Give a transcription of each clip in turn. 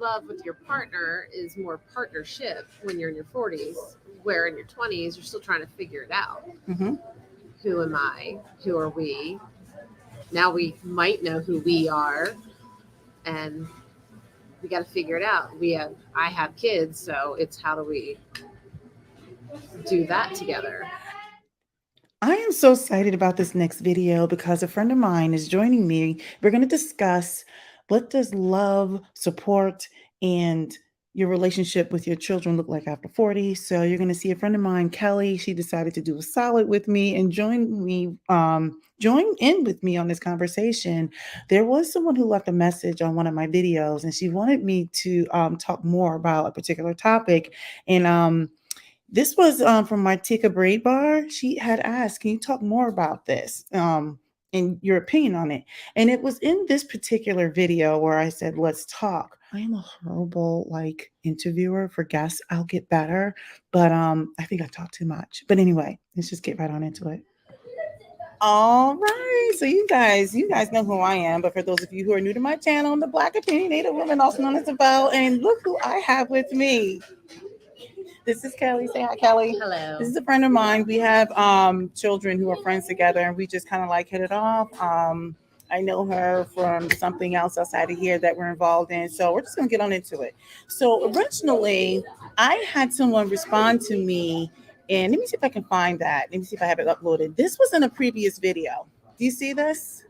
love with your partner is more partnership when you're in your 40s, where in your 20s, you're still trying to figure it out. Mm-hmm. Who am I? Who are we? Now we might know who we are, and we got to figure it out. I have kids, so it's how do we do that together? I am so excited about this next video because a friend of mine is joining me. We're going to discuss what does love, support, and your relationship with your children look like after 40. So you're going to see a friend of mine, Kelly. She decided to do a solid with me and join in with me on this conversation. There was someone who left a message on one of my videos, and she wanted me to talk more about a particular topic. And this was from Martika Braid Bar. She had asked, "Can you talk more about this and your opinion on it?" And it was in this particular video where I said, "Let's talk." I am a horrible interviewer for guests. I'll get better, but I think I talk too much. But anyway, let's just get right on into it. All right, so you guys know who I am, but for those of you who are new to my channel, I'm the Black Opinionated Woman, also known as the Bow, and look who I have with me. This is Kelly. Say hi, Kelly. Hello. This is a friend of mine. We have children who are friends together, and we just kind of hit it off. I know her from something else outside of here that we're involved in. So we're just gonna get on into it. So originally, I had someone respond to me, and let me see if I can find that. Let me see if I have it uploaded. This was in a previous video. Do you see this?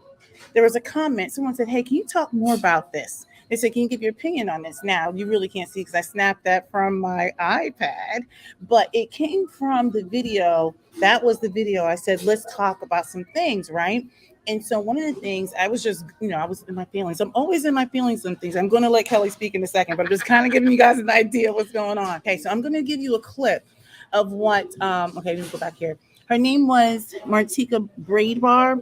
There was a comment. Someone said, "Hey, can you talk more about this?" They said, "Can you give your opinion on this?" Now, you really can't see because I snapped that from my iPad, but it came from the video. That was the video. I said, "Let's talk about some things," right? And so one of the things I was just, I was in my feelings. I'm always in my feelings on things. I'm going to let Kelly speak in a second, but I'm just kind of giving you guys an idea of what's going on. Okay, so I'm going to give you a clip of what, okay, let me go back here. Her name was Martika Braid Bar.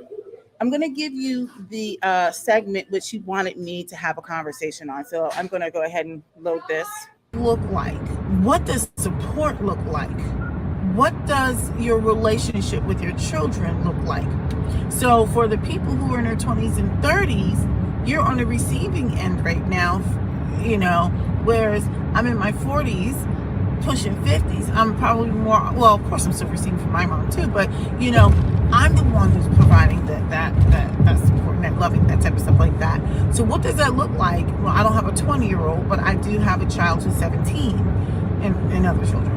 I'm going to give you the segment which she wanted me to have a conversation on. So I'm going to go ahead and load this. Look like? What does support look like? What does your relationship with your children look like? So for the people who are in their 20s and 30s, you're on the receiving end right now, whereas I'm in my 40s, pushing 50s. I'm probably more, well, of course I'm still receiving from my mom too, but I'm the one who's providing that support and that loving, that type of stuff like that. So what does that look like? Well, I don't have a 20-year-old, but I do have a child who's 17 and other children.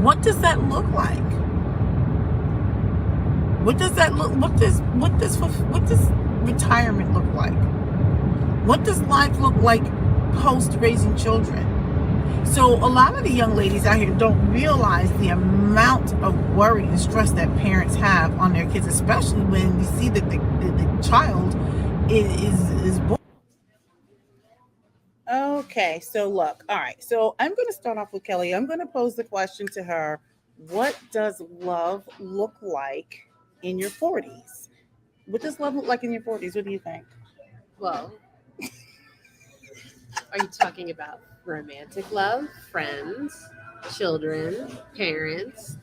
What does that look like? What does retirement look like? What does life look like post raising children? So a lot of the young ladies out here don't realize the amount of worry and stress that parents have on their kids, especially when you see that the child is born. Okay, so look, all right. So I'm going to start off with Kelly. I'm going to pose the question to her. What does love look like in your 40s? What does love look like in your 40s? What do you think? Well, are you talking about romantic love, friends, children, parents?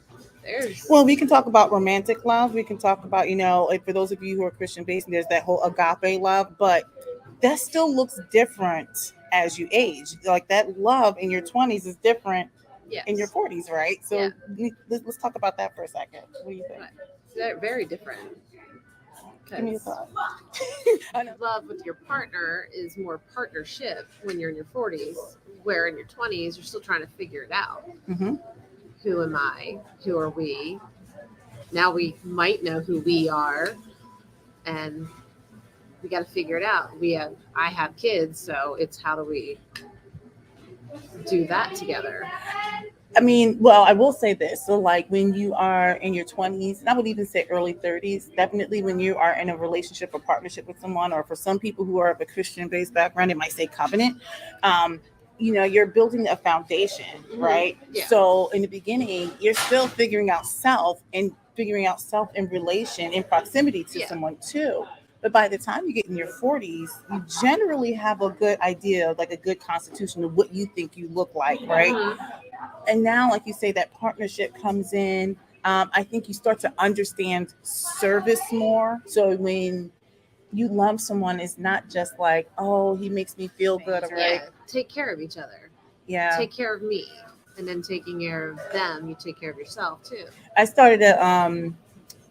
Well, we can talk about romantic love. We can talk about, like for those of you who are Christian based, there's that whole agape love, but that still looks different as you age. Like that love in your 20s is different in your 40s, right? So let's talk about that for a second. What do you think? They're very different. Give me a thought. Love with your partner is more partnership when you're in your 40s, where in your 20s, you're still trying to figure it out. Mm-hmm. Who am I? Who are we? Now we might know who we are, and we got to figure it out. I have kids, so it's how do we do that together? I mean, well, I will say this. So, like when you are in your 20s, and I would even say early 30s, definitely when you are in a relationship or partnership with someone, or for some people who are of a Christian-based background, it might say covenant. You're building a foundation, right? Yeah. So in the beginning, you're still figuring out self in relation, in proximity to someone too. But by the time you get in your 40s, you generally have a good idea, like a good constitution of what you think you look like, right? Mm-hmm. And now, like you say, that partnership comes in. I think you start to understand service more. So when you love someone is not just like, oh, he makes me feel good, right? Yeah, take care of each other. Yeah. Take care of me, and then taking care of them, you take care of yourself too. I started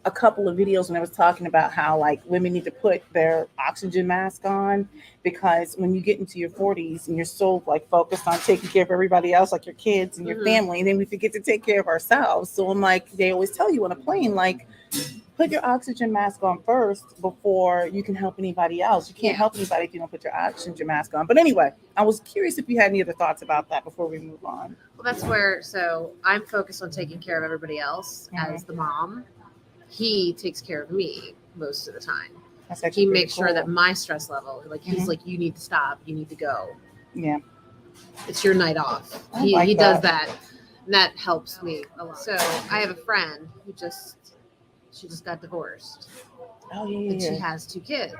a couple of videos when I was talking about how like women need to put their oxygen mask on because when you get into your 40s and you're so like focused on taking care of everybody else, like your kids and your family, and then we forget to take care of ourselves. So I'm like, they always tell you on a plane, like, put your oxygen mask on first before you can help anybody else. You can't help anybody if you don't put your oxygen mask on. But anyway, I was curious if you had any other thoughts about that before we move on. Well, that's where, so I'm focused on taking care of everybody else as the mom. He takes care of me most of the time. He makes sure that my stress level, like he's like, you need to stop, you need to go. Yeah. It's your night off. He does that. And that helps me a lot. So I have a friend who she just got divorced. Oh, yeah. And she has 2 kids.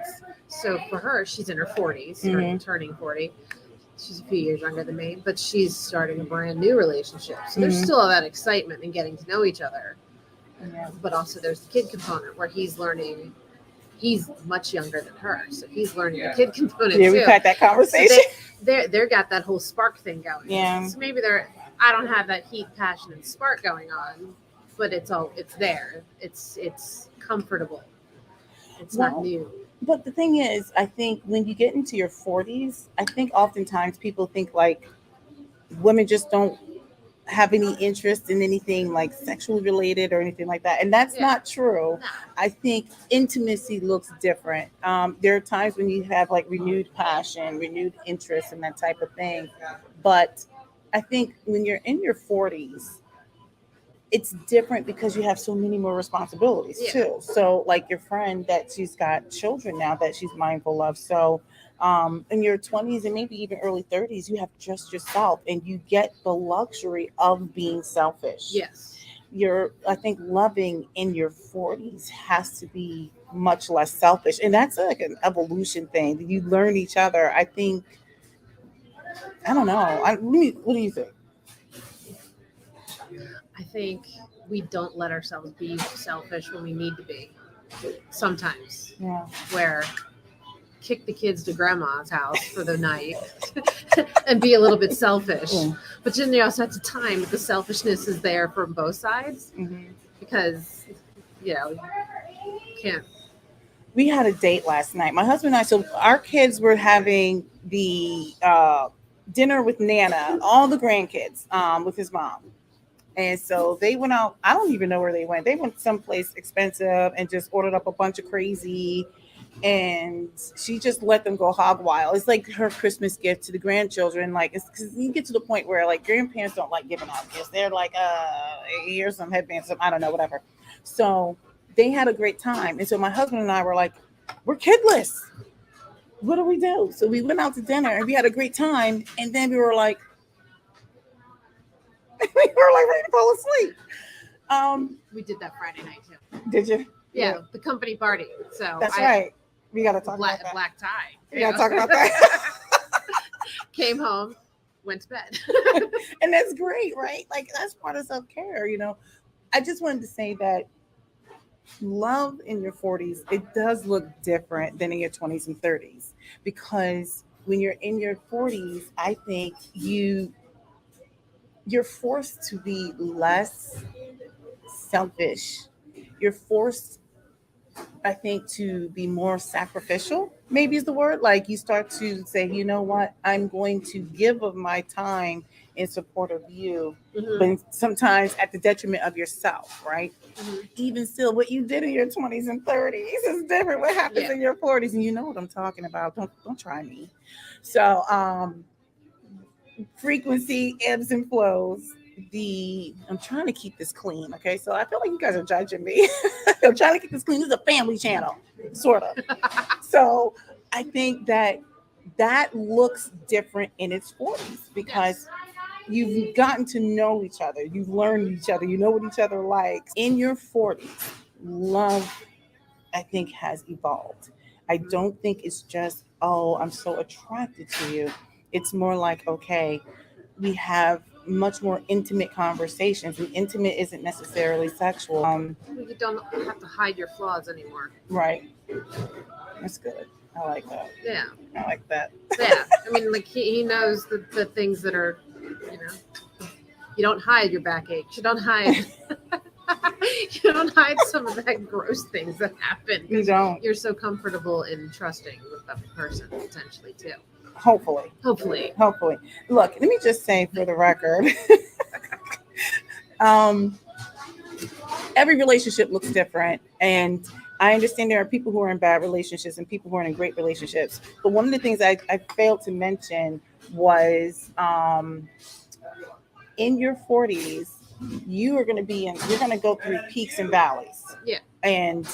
So for her, she's in her 40s, turning 40. She's a few years younger than me, but she's starting a brand new relationship. So there's still all that excitement in getting to know each other. Yeah. But also there's the kid component where he's learning. He's much younger than her, so he's learning the kid component too. Yeah, we've had that conversation. So they're got that whole spark thing going. Yeah. So maybe I don't have that heat, passion, and spark going on, but it's there. It's comfortable. It's not new. But the thing is, I think when you get into your 40s, I think oftentimes people think like women just don't have any interest in anything like sexually related or anything like that. And that's not true. No. I think intimacy looks different. There are times when you have like renewed passion, renewed interest and that type of thing. But I think when you're in your 40s, it's different because you have so many more responsibilities too. So like your friend that she's got children now that she's mindful of. So in your 20s and maybe even early 30s, you have just yourself and you get the luxury of being selfish. Yes. I think loving in your 40s has to be much less selfish. And that's like an evolution thing. You learn each other. I think, I don't know. What do you think? I think we don't let ourselves be selfish when we need to be. Sometimes. Yeah. Where kick the kids to grandma's house for the night and be a little bit selfish. Yeah. But then you also have to time that the selfishness is there from both sides because, you can't. We had a date last night. My husband and I, so our kids were having the dinner with Nana, all the grandkids with his mom. And so they went out. I don't even know where they went. They went someplace expensive and just ordered up a bunch of crazy. And she just let them go hog wild. It's like her Christmas gift to the grandchildren. Like, it's because you get to the point where like grandparents don't like giving out gifts. They're like, here's some headbands, I don't know, whatever. So they had a great time. And so my husband and I were like, we're kidless. What do we do? So we went out to dinner and we had a great time. And then we were like ready to fall asleep. We did that Friday night too. Did you? Yeah, the company party. So that's right. We got to talk about that. Black tie. We got to talk about that. Came home, went to bed. And that's great, right? Like that's part of self-care, I just wanted to say that love in your 40s, it does look different than in your 20s and 30s because when you're in your 40s, I think you're forced to be less selfish. You're forced, I think, to be more sacrificial, maybe is the word. Like you start to say, you know what, I'm going to give of my time in support of you, but sometimes at the detriment of yourself, right? Even still, what you did in your 20s and 30s is different. What happens in your 40s, and you know what I'm talking about. Don't try me. So frequency ebbs and flows. I'm trying to keep this clean, okay? So I feel like you guys are judging me. I'm trying to keep this clean. This is a family channel, sort of. So I think that looks different in its 40s because you've gotten to know each other. You've learned each other. You know what each other likes. In your 40s, love, I think, has evolved. I don't think it's just, oh, I'm so attracted to you. It's more like, okay, we have much more intimate conversations, and intimate isn't necessarily sexual. You don't have to hide your flaws anymore. Right. That's good. I like that. Yeah. I like that. Yeah. I mean, like he knows the things that are, you don't hide your backaches. You don't hide. You don't hide some of that gross things that happen You because don't. you're so comfortable in trusting with that person potentially too. Hopefully. Hopefully. Hopefully. Look, let me just say for the record, um, every relationship looks different. And I understand there are people who are in bad relationships and people who are in great relationships. But one of the things I failed to mention was in your 40s, you're going to go through peaks and valleys. Yeah. And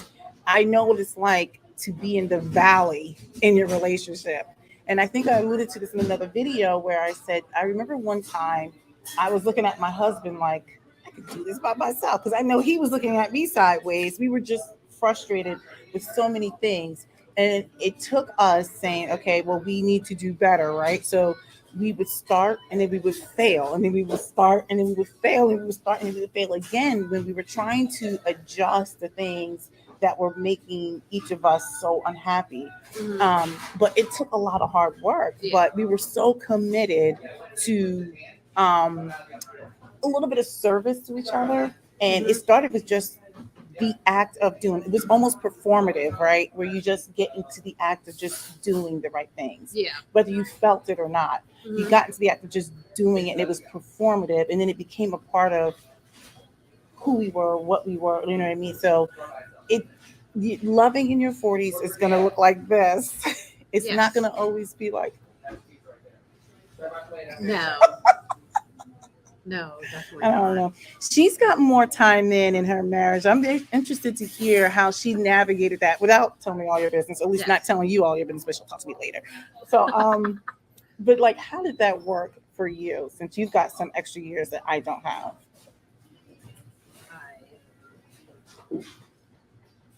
I know what it's like to be in the valley in your relationship. And I think I alluded to this in another video where I said, I remember one time I was looking at my husband like, I could do this by myself because I know he was looking at me sideways. We were just frustrated with so many things. And it took us saying, okay, well, we need to do better, right? So we would start and then we would fail and then we would start and then we would fail and we would start and we would fail again when we were trying to adjust the things that were making each of us so unhappy. Mhm. But it took a lot of hard work, Yeah. but we were so committed to a little bit of service to each other. And it Mhm. started with just the act of doing it was almost performative, right? Where you just get into the act of just doing the right things, Yeah. whether you felt it or not. You Mhm. got into the act of just doing it, and it was performative, and then it became a part of who we were, what we were. You know what I mean? So it loving in your 40s is going to look like this. It's Yes. not going to always be like No. No, definitely I don't not. know. She's got more time in her marriage. I'm interested to hear how she navigated that without telling me all your business. At least Yes. not telling you all your business, but she'll talk to me later. So, but like, how did that work for you? Since you've got some extra years that I don't have. I'm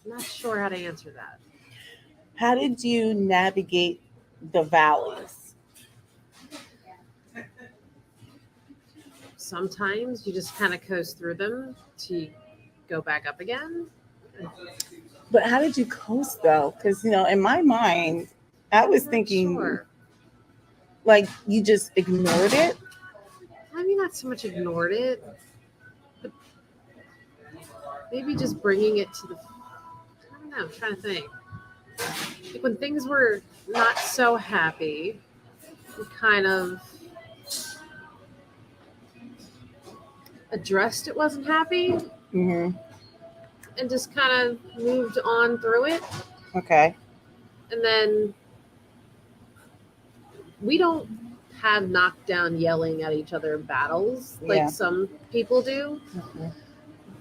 not sure how to answer that. How did you navigate the valleys? Sometimes you just kind of coast through them to go back up again. But how did you coast though? Because in my mind, I was I'm not thinking sure. like you just ignored it. I mean, not so much ignored it, but maybe just bringing it to the. I don't know. I'm trying to think. Like when things were not so happy, we kind of addressed it wasn't happy Mm-hmm. and just kind of moved on through it. Okay. And then we don't have knockdown yelling at each other battles like Yeah. some people do. Mhm.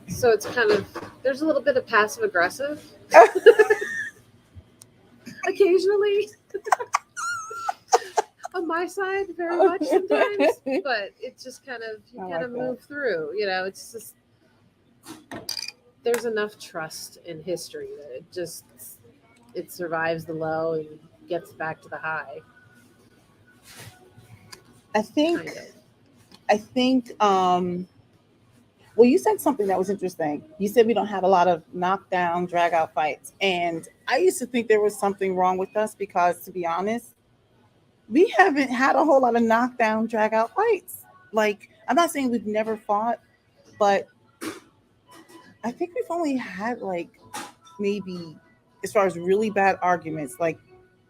So it's kind of, there's a little bit of passive aggressive occasionally on my side, very much sometimes. But it's just kind of, you I kind of like that. move through. It's just, there's enough trust in history that it survives the low and gets back to the high. I think Kind of. I think well, you said something that was interesting. You said we don't have a lot of knockdown, drag out fights. And I used to think there was something wrong with us because, to be honest, we haven't had a whole lot of knockdown, drag out fights. Like, I'm not saying we've never fought, but I think we've only had like maybe, as far as really bad arguments, like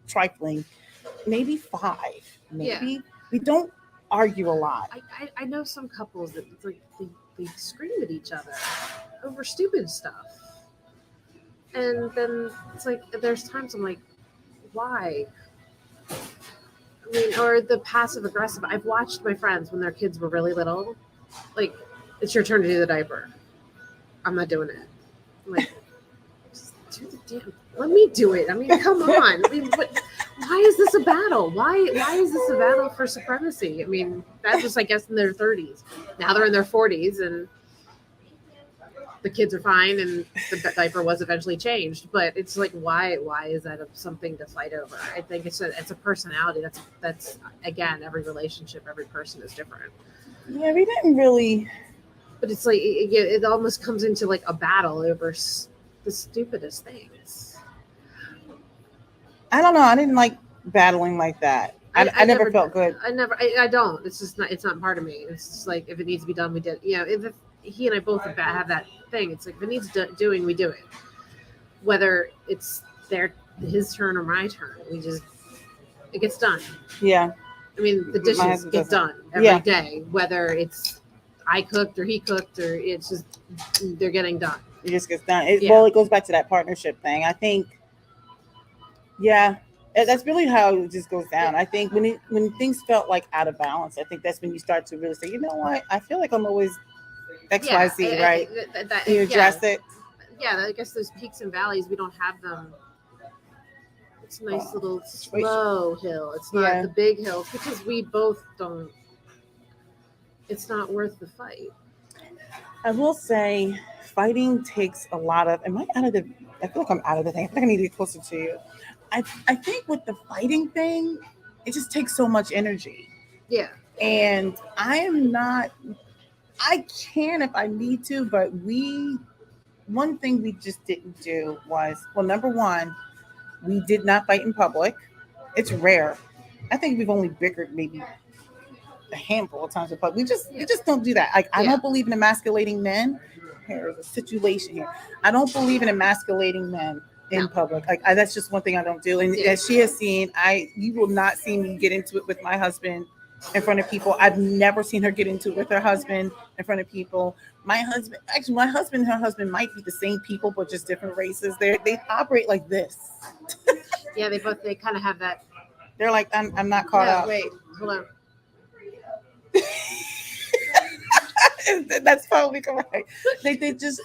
trifling, maybe five. Yeah. Maybe. We don't argue a lot. I know some couples that it's like they scream at each other over stupid stuff. And then it's like there's times I'm like, why? I mean, or the passive aggressive. I've watched my friends when their kids were really little, like, it's your turn to do the diaper. I'm not doing it. I'm like, just do the damn. Let me do it. I mean, come on. I mean, why is this a battle? Why is this a battle for supremacy? I mean, that was, I guess, in their 30s. Now they're in their 40s, and the kids are fine, and the diaper was eventually changed. But it's like, why is that something to fight over? I think it's a personality. That's again, every relationship, every person is different. Yeah, we didn't really. But it's like it almost comes into like a battle over the stupidest things. I don't know. I didn't like battling like that. I I never never, felt good. I don't. It's just not. It's not part of me. It's just like if it needs to be done, we did. You know, if he and I both have that thing. It's like if it needs doing, we do it. Whether it's their his turn or my turn, we just it gets done. Yeah, I mean, the my dishes husband get doesn't. done every Yeah, day, whether it's I cooked or he cooked or it's just they're getting done. it just gets done. Yeah, Well, it goes back to that partnership thing. I think, yeah, that's really how it just goes yeah, down. I think when things felt like out of balance, I think that's when you start to really say, you know what, I feel like I'm always X Y yeah. Z, right? And you Yeah, address it. yeah. I guess those peaks and valleys we don't have them. It's a nice little Situation. slow hill. It's not Yeah, the big hills because we both don't. It's not worth the fight. I will say, fighting takes a lot of. Am I out of the? I feel like I'm out of the thing. I think I need to get closer to you. I think with the fighting thing, it just takes so much energy, Yeah, and I am not. I can if I need to, but we. One thing we just didn't do was, well, number one, we did not fight in public. It's rare. I think we've only bickered maybe a handful of times in public. yeah, We just don't do that. Like I yeah, don't believe in emasculating men. Here's a situation here. I don't believe in emasculating men no, in public. Like that's just one thing I don't do. And yeah, as she has seen, I you will not see me get into it with my husband in front of people. I've never seen her get into it with her husband in front of people. My husband, actually, my husband and her husband might be the same people, but just different races. They operate like this. yeah. They kind of have that. They're like, I'm not caught No, up. wait, hold on. That's probably correct. They just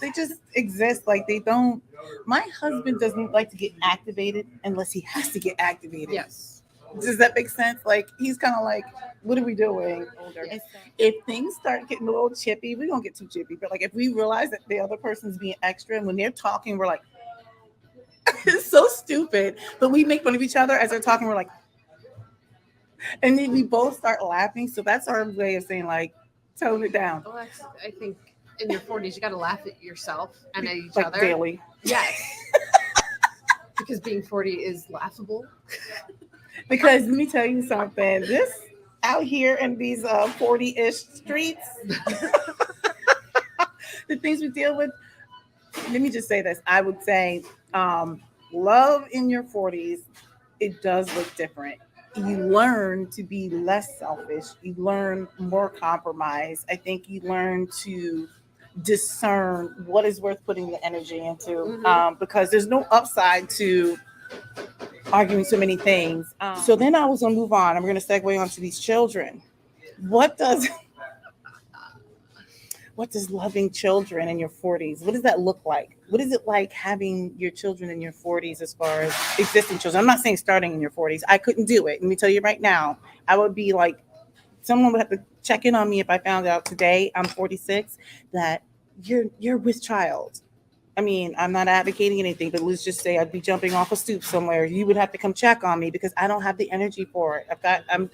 exist. Like they don't. My husband doesn't like to get activated unless he has to get activated. Yes, Does that make sense? Like he's kind of like, what are we doing? yeah, And so if things start getting a little chippy, we don't get too chippy. But like if we realize that the other person's being extra, and when they're talking, we're like, it's so stupid. But we make fun of each other as they're talking. We're like, and then we both start laughing. So that's our way of saying like, tone it down. well, I think in your 40s, you got to laugh at yourself and at each Like other. daily. Yes. Because being 40 is laughable. Because let me tell you something. This out here in these 40-ish streets, the things we deal with. Let me just say this. I would say love in your 40s, it does look different. You learn to be less selfish. You learn more compromise. I think you learn to discern what is worth putting the energy into Hmm. because there's no upside to arguing so many things. So then I was going to move on. I'm going to segue onto these children. What does what does loving children in your 40s, what does that look like? What is it like having your children in your 40s as far as existing children? I'm not saying starting in your 40s. I couldn't do it. Let me tell you right now. I would be like, someone would have to check in on me if I found out today, I'm 46, that you're with child. I mean, I'm not advocating anything, but let's just say I'd be jumping off a stoop somewhere. You would have to come check on me because I don't have the energy for it.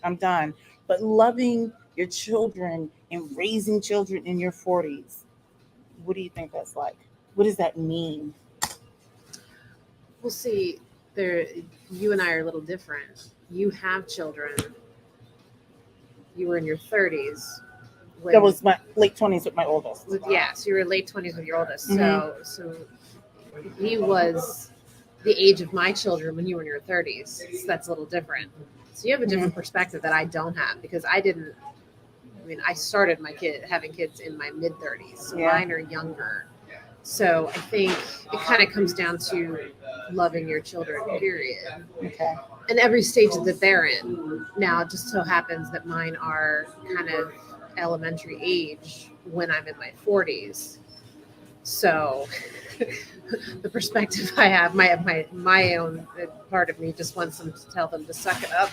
I'm done. But loving your children and raising children in your 40s, what do you think that's like? What does that mean? We'll see. There, you and I are a little different. You have children. You were in your 30s That when, was my late 20s with my oldest. yeah, so you were late 20s with your oldest. Mhm. So he was the age of my children when you were in your 30s. So that's a little different. So you have a different Mhm. perspective that I don't have because I didn't. I mean, I started having kids in my mid 30s, so Yeah. mine are younger. So I think it kind of comes down to loving your children, period, Okay. and every stage that they're in. Now, it just so happens that mine are kind of elementary age when I'm in my 40s. So the perspective I have, my own part of me just wants them to tell them to suck it up.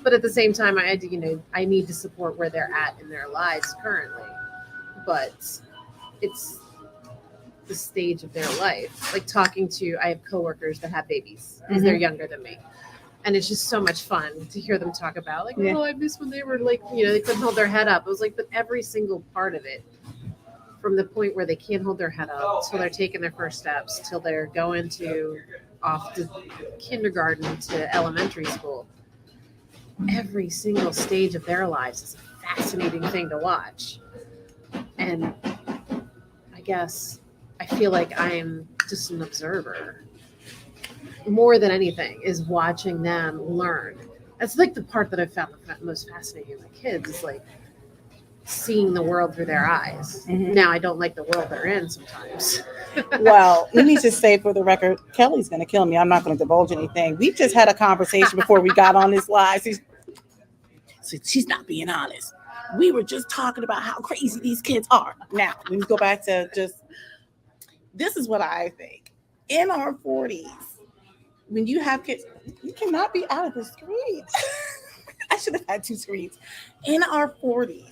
But at the same time, I need to support where they're at in their lives currently. But it's the stage of their life. Like talking to, I have coworkers that have babies because they're Mhm. younger than me. And it's just so much fun to hear them talk about, like, Yeah. oh, I miss when they were like, they couldn't hold their head up. It was like, but every single part of it, from the point where they can't hold their head up till they're taking their first steps, till they're going to off to kindergarten to elementary school, every single stage of their lives is a fascinating thing to watch. And I guess I feel like I'm just an observer more than anything, is watching them learn. That's like the part that I found the most fascinating with kids, is like seeing the world through their eyes. Mhm. Now I don't like the world they're in sometimes. Well, let me just say for the record, Kelly's going to kill me. I'm not going to divulge anything. We just had a conversation before we got on this live. She's not being honest. We were just talking about how crazy these kids are. Now, let me go back to just this is what I think. In our 40s, when you have kids, you cannot be out of the streets. I should have had two screens. In our 40s,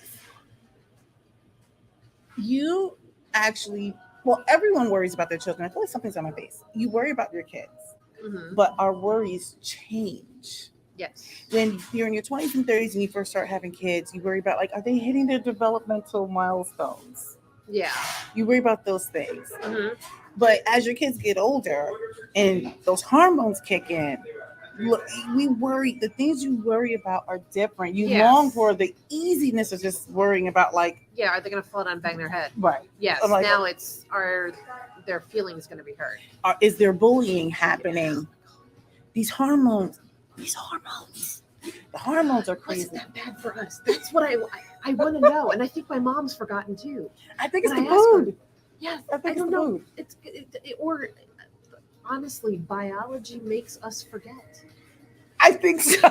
you actually, well, everyone worries about their children. I feel like something's on my face. You worry about your kids, Mhm. but our worries change. Yes. When you're in your 20s and 30s and you first start having kids, you worry about, like, are they hitting their developmental milestones? Yeah. You worry about those things. Hmm. But as your kids get older and those hormones kick in, look, we worry. The things you worry about are different. You Yes. long for the easiness of just worrying about, like, Yeah, are they going to fall down and bang their head? right. Yes. I'm like, Now it's, are their feelings going to be hurt? Is there bullying happening? These hormones, the hormones are crazy. Wasn't that bad for us? That's what I want to know, and I think my mom's forgotten too. I think it's When the I ask her, food. yeah, I I think it's don't the know. food. Or honestly, biology makes us forget. I think so.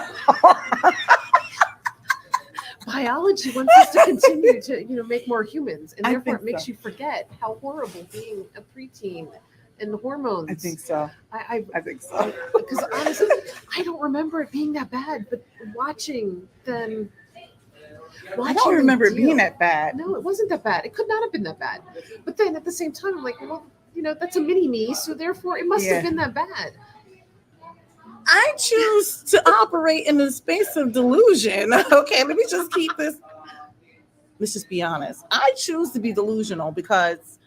Biology wants us to continue to, make more humans, and I therefore think it makes so. you forget how horrible being a preteen and the hormones. I think so. I I think so. because honestly, I don't remember it being that bad, but watching them. I don't remember it being deal. that bad. No, it wasn't that bad. It could not have been that bad. But then at the same time, I'm like, well, that's a mini me, so therefore it must Yeah. have been that bad. I choose to operate in the space of delusion. Okay, let me just keep this. Let's just be honest. I choose to be delusional because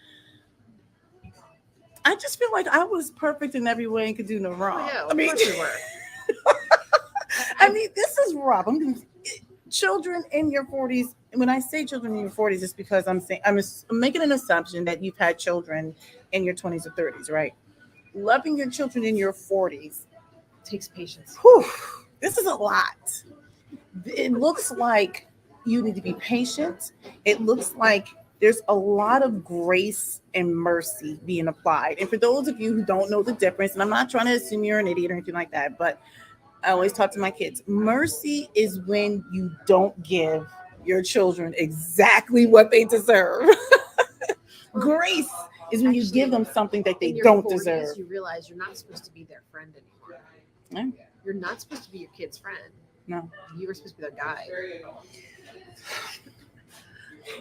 I just feel like I was perfect in every way and could do no wrong. Oh, yeah, I mean, of course you were. I mean, this is rough. Children in your 40s. When I say children in your 40s, it's because I'm saying I'm making an assumption that you've had children in your 20s or 30s, right? Loving your children in your 40s. Takes patience. Whew, this is a lot. It looks like you need to be patient. It looks like there's a lot of grace and mercy being applied. And for those of you who don't know the difference, and I'm not trying to assume you're an idiot or anything like that, but I always talk to my kids. Mercy is when you don't give your children exactly what they deserve. Grace is when you give them something that they in your don't 40s, deserve. You realize you're not supposed to be their friend anymore. Yeah. You're not supposed to be your kid's friend. No. You were supposed to be their guide.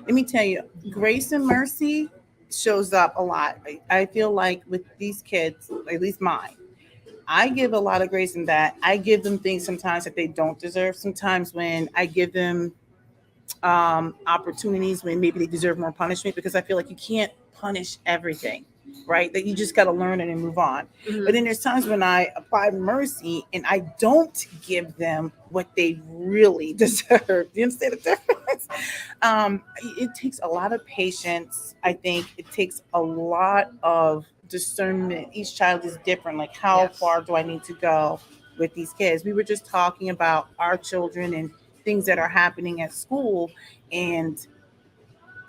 Let me tell you, grace and mercy shows up a lot. I feel like with these kids, at least mine, I give a lot of grace in that. I give them things sometimes that they don't deserve. Sometimes when I give them opportunities when maybe they deserve more punishment, because I feel like you can't punish everything, right? That you just got to learn it and move on. Mhm. But then there's times when I apply mercy and I don't give them what they really deserve. Do you understand the difference? It takes a lot of patience. I think it takes a lot of discernment. Each child is different. Like, how Yes. far do I need to go with these kids? We were just talking about our children and things that are happening at school, and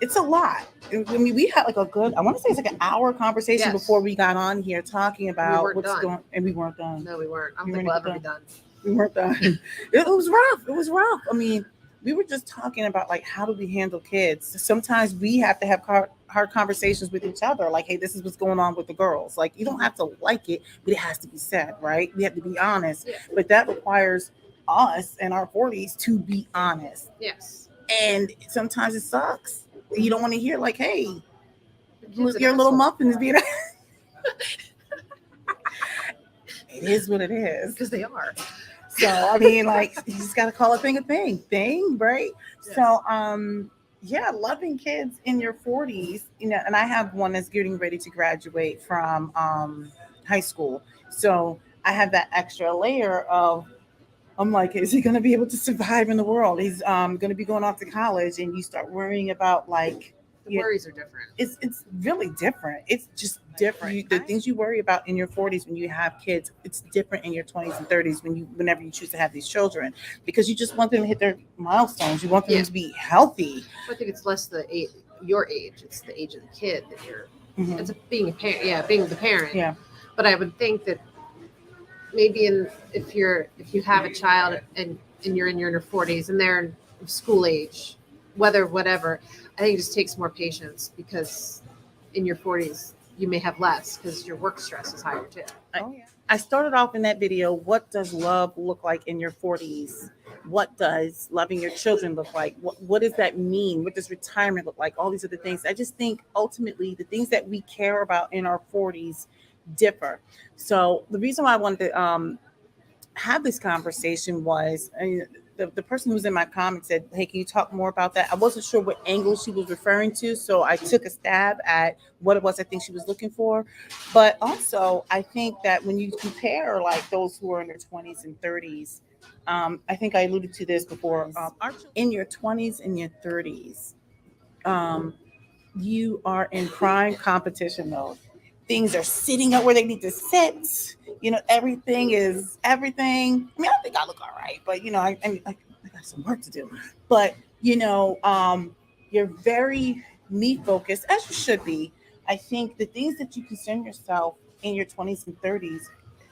it's a lot. I mean, we had like a good, I want to say it's like an hour conversation Yes. before we got on here talking about what's done. going, and we weren't done. No, we weren't. I don't We think weren't we'll ever done. be done. We weren't done. It was rough. It was rough. I mean, we were just talking about, like, how do we handle kids? Sometimes we have to have hard conversations with each other. Like, hey, this is what's going on with the girls. Like, you don't have to like it, but it has to be said, right? We have to be honest. Yeah. But that requires us in our 40s to be honest. Yes. And sometimes it sucks. You don't want to hear, like, hey, Kid's an your little asshole. muffin is being. It is what it is. Because they are. So I mean, like, you just gotta call a thing, right? Yes. So yeah, loving kids in your 40s, and I have one that's getting ready to graduate from high school. So I have that extra layer of, I'm like, is he going to be able to survive in the world? He's going to be going off to college, and you start worrying about like, The worries are different. it's really different. It's just different. The things you worry about in your 40s when you have kids, it's different in your 20s and 30s whenever you choose to have these children, because you just want them to hit their milestones. You want them to be healthy. I think it's less the age, your age. It's the age of the kid that you're. Mhm. It's being a parent. Yeah, being the parent. Yeah. But I would think that maybe if you have a child and you're in your 40s and they're in school age, whatever, I think it just takes more patience, because in your 40s you may have less because your work stress is higher too. I started off in that video. What does love look like in your 40s? What does loving your children look like? What does that mean? What does retirement look like? All these other things. I just think ultimately the things that we care about in our 40s differ. So the reason why I wanted to have this conversation was, the person who was in my comment said, hey, can you talk more about that? I wasn't sure what angle she was referring to, so I took a stab at what it was I think she was looking for. But also, I think that when you compare like those who are in their 20s and 30s, I think I alluded to this before, in your 20s and your 30s, um, you are in prime competition mode. Things are sitting up where they need to sit. Everything is everything. I mean, I think I look all right, but I got some work to do. But you're very me focused, as you should be. I think the things that you concern yourself in your 20s and 30s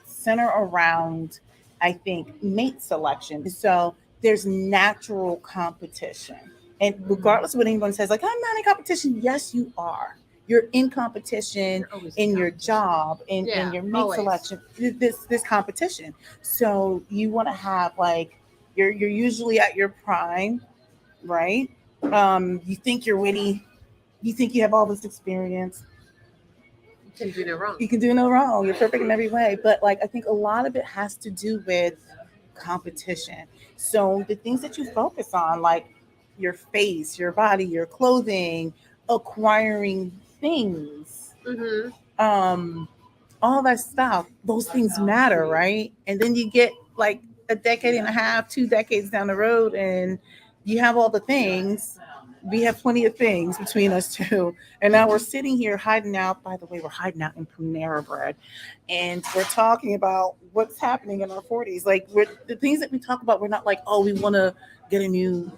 center around, I think, mate selection. So there's natural competition. And regardless of what anyone says, like, I'm not in competition. Yes, you are. You're in competition in your job, in your mate selection. This competition. So you want to have like, you're usually at your prime, right? You think you're witty. You think you have all this experience. You can do no wrong. You can do no wrong. You're perfect in every way. But like, I think a lot of it has to do with competition. So the things that you focus on, like your face, your body, your clothing, acquiring things, um, all that stuff, those things matter, right? And then you get like a decade and a half, 2 decades down the road, and you have all the things. We have plenty of things between us two. And now we're sitting here hiding out. By the way, we're hiding out in Panera Bread. And we're talking about what's happening in our 40s. Like, the things that we talk about, we're not like, oh, we want to get a new,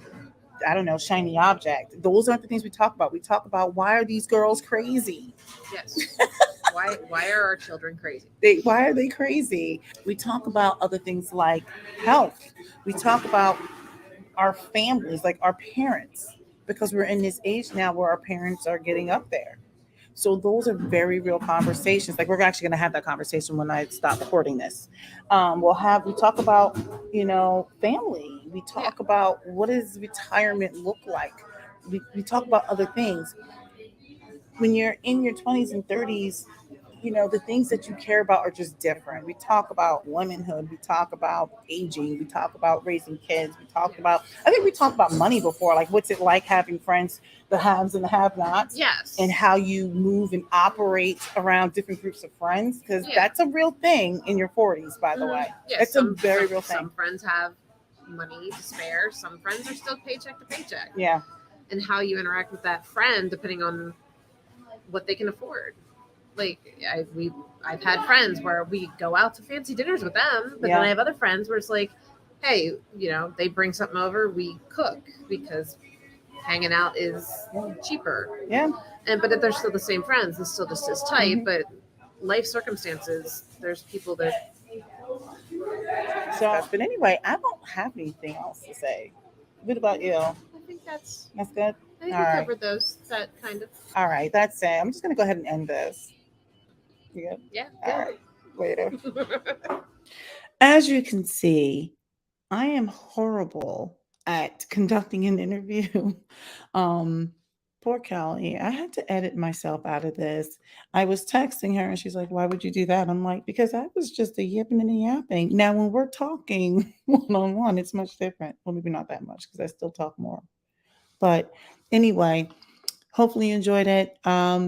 I don't know, shiny object. Those aren't the things we talk about. We talk about, why are these girls crazy? Yes. Why are our children crazy? Why are they crazy? We talk about other things like health. We talk about our families, like our parents, because we're in this age now where our parents are getting up there. So those are very real conversations. Like, we're actually going to have that conversation when I stop recording this. We talk about, family. We talk about, what does retirement look like? We talk about other things. When you're in your 20s and 30s, the things that you care about are just different. We talk about womanhood, we talk about aging, we talk about raising kids, I think we talked about money before, like what's it like having friends, the haves and the have-nots. Yes. And how you move and operate around different groups of friends, because that's a real thing in your 40s, by the way. Yeah, it's a very real thing. Some friends have money to spare, some friends are still paycheck to paycheck. Yeah. And how you interact with that friend depending on what they can afford. Like, I've had friends where we go out to fancy dinners with them, but then I have other friends where it's like, hey, they bring something over, we cook, because hanging out is cheaper. Yeah. But if they're still the same friends, it's still just as tight. But life circumstances, there's people that. So, but anyway, I don't have anything else to say. What about you? I think that's good. I think we covered those, that kind of. All right, that's it. I'm just gonna go ahead and end this. You good? Yeah. All right. Later. As you can see, I am horrible at conducting an interview. Poor Callie. I had to edit myself out of this. I was texting her and she's like, why would you do that? I'm like, because I was just a yipping and a yapping. Now, when we're talking one on one, it's much different. Well, maybe not that much, because I still talk more. But anyway, hopefully you enjoyed it.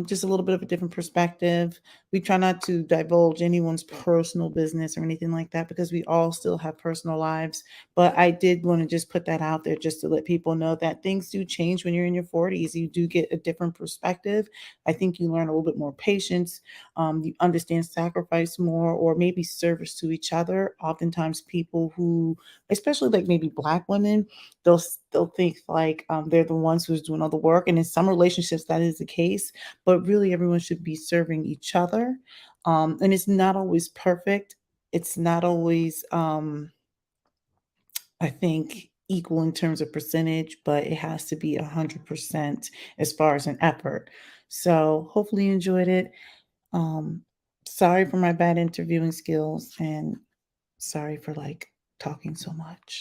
Just a little bit of a different perspective. we try not to divulge anyone's personal business or anything like that because we all still have personal lives. But I did want to just put that out there just to let people know that things do change when you're in your 40s. You do get a different perspective. I think you learn a little bit more patience. You understand sacrifice more, or maybe service to each other. Oftentimes, people who, especially like maybe Black women, they'll think like they're the ones who's doing all the work. And in some relationships, that is the case. But really, everyone should be serving each other. And it's not always perfect. It's not always, I think, equal in terms of percentage, but it has to be 100% as far as an effort. So hopefully you enjoyed it. Um, Sorry for my bad interviewing skills and sorry for like talking so much.